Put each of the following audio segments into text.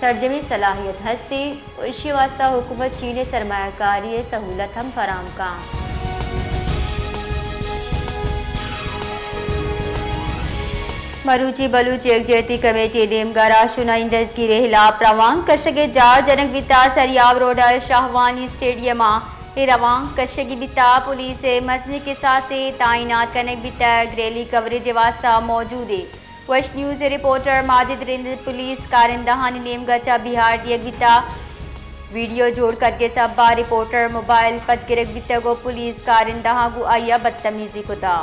سرجمی صلاحیت ہستی اسی واسطہ حکومت چین سرمایہ کاری سہولت ہم فراہم کا مروچی بلوچ یکجہتی کمیٹی ڈیم گارا شنائندگی خلاف روان کشگے جار جنک بیتا سریاب روڈ شاہوانی اسٹیڈیم روان کشگی بیتا پولیس مزنی کے ساتھ تعینات کرنے بیتا ریلی کوریج واسطہ موجود ہے ویسٹ نیوز رپورٹر ماجد رند پولیس کارندہان نیم گچا بہار دیگ بیتا ویڈیو جوڑ کر کے سب با رپورٹر موبائل پچ گرک بیتا گو پولیس کارندہاں گو آیا بدتمیزی کتا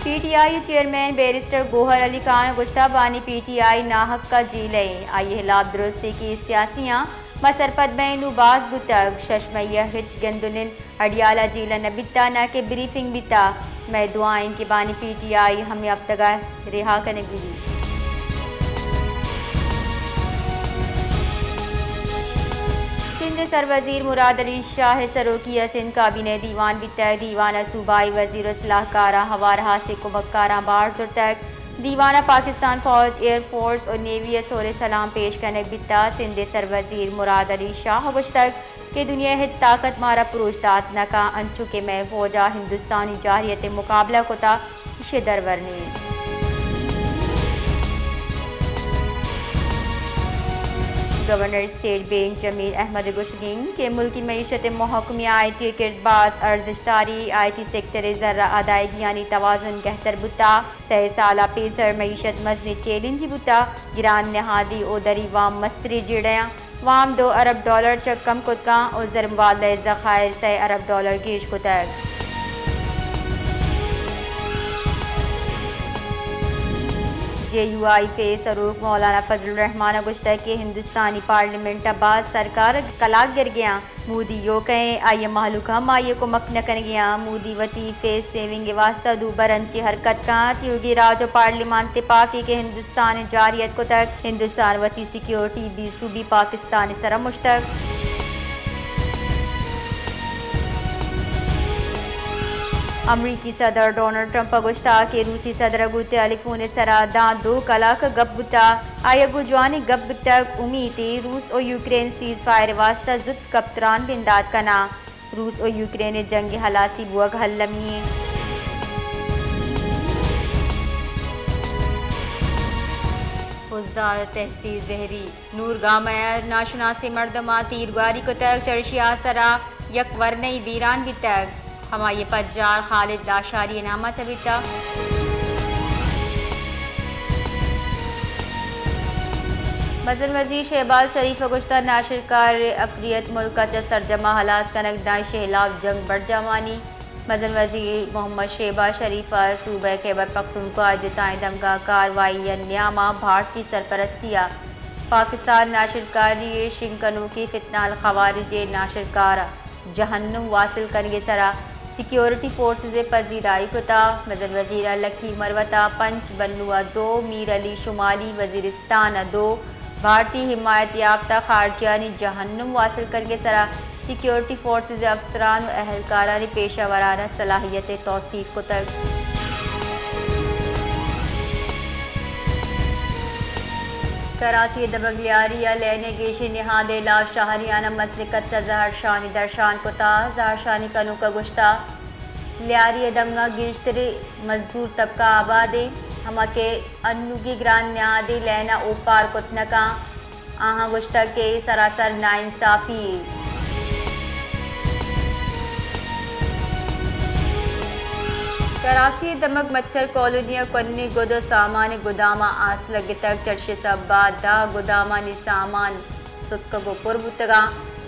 P T I chairman barrister Gohar Ali Khan گشتہ بانی پی ٹی آئی ناحق کا جیلے آئی خلاف درستی کی سیاسیاں مسرپت میں نوباز بتگ ششمیہ ہچ گندنن اڈیالہ جیلہ نبیتا نہ کہ بریفنگ بیتا میں دعائیں کی بانی پی ٹی آئی ہمیں اب تک رہا کرنے گی سندھ سروزیر مراد علی شاہ سروکیہ سندھ کابینہ دیوان بیتا دیوانہ صوبائی وزیر اصلاح کارہ ہوارہا سے کمکاراں بار زر تک دیوانہ پاکستان فوج ایئر فورس اور نیوی سور سلام پیش کرنے بیتا سندھ سروزیر مراد علی شاہ گشتک کہ دنیا ہچ طاقت مارا پروشتات نکا انچو کے میں فوجا ہندوستانی جاہریت مقابلہ کتا اسے درورنے گورنر اسٹیٹ بینک جمیل احمد گشگین کے ملکی معیشت محکمہ آئی ٹی کرد باز ارزش داری آئی ٹی سیکٹر ذرہ ادائیگی یعنی توازن بہتر بتا 6 سالہ پیسر معیشت مزنی چیلنج بتا گران نہادی او دری وام مستری جڑیاں وام $2 ارب چک کم کتکاں اور زرم والہ ذخائر $6 ارب گیش کتک جے یو آئی فیس سروق مولانا فضل الرحمان گشتہ کے ہندوستانی پارلیمنٹ بعد سرکار کلاک گر گیا مودی یو کہیں آئیے محلوک ہم آئیے کو مک نہ کر گیا مودی وتی فیس سیونگ واسطہ دو برنچی حرکت کا تیوگی راج و پارلیمان تپاکی کے ہندوستان جاریت کو تک ہندوستان وتی سیکیورٹی بھی صوبی پاکستان سر مشتق امریکی صدر ڈونلڈ ٹرمپ گشتہ کے روسی صدر گو ٹیلیفون سرا دان 2 کلاک گپ بتا آیا گو جوانی گپ تک امید روس اور یوکرین سیز فائر واسطہ زد کپتران بنداد کنا روس اور یوکرین جنگ ہلاسی بوگ حل لمی حزدار تحصیل زہری نور گامہ ناشناسی مردمہ تیرگاری کو تک چرشیا سرا یک ورنئی بیران بھی تک ہمائی پجار خالد داشاری نامہ چبیتا مزن وزیر شہباز شریف گشتہ ناشر کار افریت ملکت سرجمہ ہلاس کنک داعش خلاف جنگ بڑھ جوانی مزن وزیر محمد شہباز شریف صوبہ خیبر پختونخوا جتائیں دمگاہ کاروائی نیامہ بھارتی سرپرستیا پاکستان ناشر کاری شنکنو کی فتنہ الخوارج ناشر کار جہنم واصل کرنگے سرا سیکیورٹی فورسز پذیرائی کتا مزن وزیر لکی مروتا پنچ بنوا 2 میر علی شمالی وزیرستان 2 بھارتی حمایت یافتہ خارجیانی جہنم واصل کرنگے سرا سیکیورٹی فورسز افسران و اہلکارانی پیشہ ورانہ صلاحیت توصیف کو تک کراچی دبگلیاری لینے گیشی نہادے لا شاہریانہ مسلکت زہر شانی درشان کتا زہر شانی کنو کا گشتہ لیاری دمگا گرشتری مزدور طبقہ آبادے ہما کے انوگی گران نہادے لینا اوپار کتنکا آہاں گشتہ کے سراسر ناانصافی کراچی دمک مچھر کالونیا کنی گد سامان گداما آس لگ تک چرش سبا دا گداما نی سامان ستک گو پر بتگا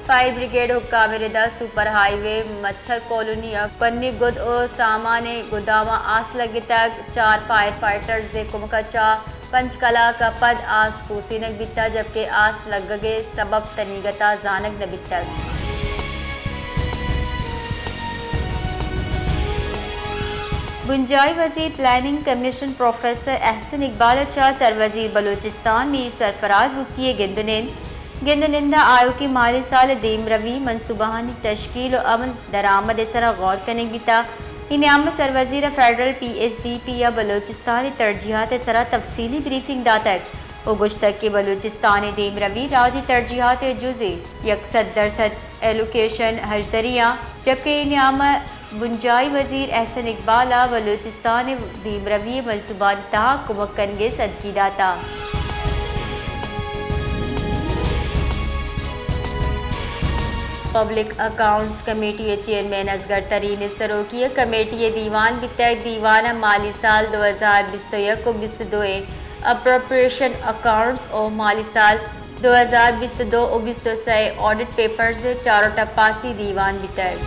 فائر بریگیڈ حکام ردا سپر ہائی وے مچھر کالونیا کنی گد او سامان گداما آس لگ تک 4 فائر فائٹرز کمکچا 5 کلا کا پد آس پوسینک بیتا جبکہ آس لگگے سبب تنیگتا زانک نبیتک گنجائی وزیر planning commission professor Ahsan Iqbal اچھا سروزیر بلوچستان میر سرفراز بکیے گندنندہ آیو کی مالی سال دیم روی منصوبانی تشکیل و عمل درآمد سرا غور کرنے بیتا انعام سروزیر federal P S D P یا بلوچستانی ترجیحات سرا تفصیلی بریفنگ داتک گشتک کے بلوچستان دیم روی راجی ترجیحات جزء 100% ایلوکیشن ہجدریاں، جبکہ انعام بنجائی وزیر احسن اقبال بلوچستان دیم روی منصوبات تہا کمک کنگے صدقی داتا۔ Public accounts committee chairman Asghar Tareen سروکی کمیٹی دیوان بتحت دیوان مالی سال 2021-22 اپروپریشن اکاؤنٹس اور مالی سال 2022-23 آڈٹ پیپرز چاروں ٹپاسی دیوان بتحت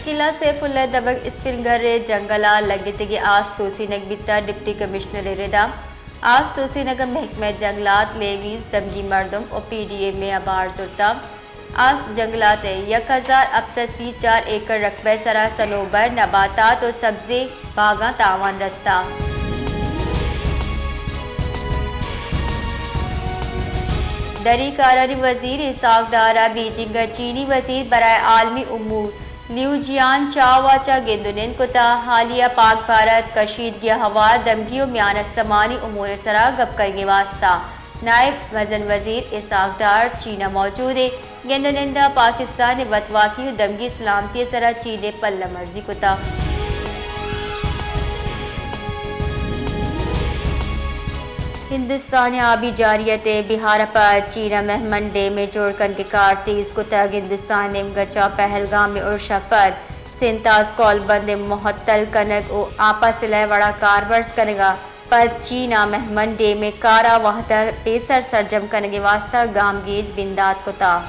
قلعہ سیف اللہ دبگ اسپنگر جنگلہ لگتگی آس توسی نگ بتا ڈپٹی کمشنر ردا آس توسی نگ محکمہ جنگلات لیویز دمگی مردم اور پی ڈی اے میں آبار زرتا آس جنگلات 1084 ایکڑ رقبہ سرا سنوبر نباتات اور سبزی باغاں تاوان رستا۔ دری کاراری وزیر اسحاق دارا بیجنگ چینی وزیر برائے عالمی امور لیو جیان چاواچا گندنین کتا حالیہ پاک بھارت کشیدگی ہوا دمگیوں میان استمانی امور سرا گپ کرنے واسطہ نائب وزن وزیر اسحاق ڈار چینا موجود ہے گندنندہ پاکستان وطواقی دمگی سلامتی سرا چینے پل مرضی کتا۔ ہندوستان آبی جاریت بہار پر چینا مہمن ڈے میں جوڑ کن کے کارتیز کتگ ہندوستان گچا پہلگام میں ارشفت سنتاز کال بند محتل کنگ او آپا سلح وڑا کاربرس کنگا پر چینا مہمن ڈے میں کارا وحدہ پیسر سرجم کنگے واسطہ گام گیج بندات کتا۔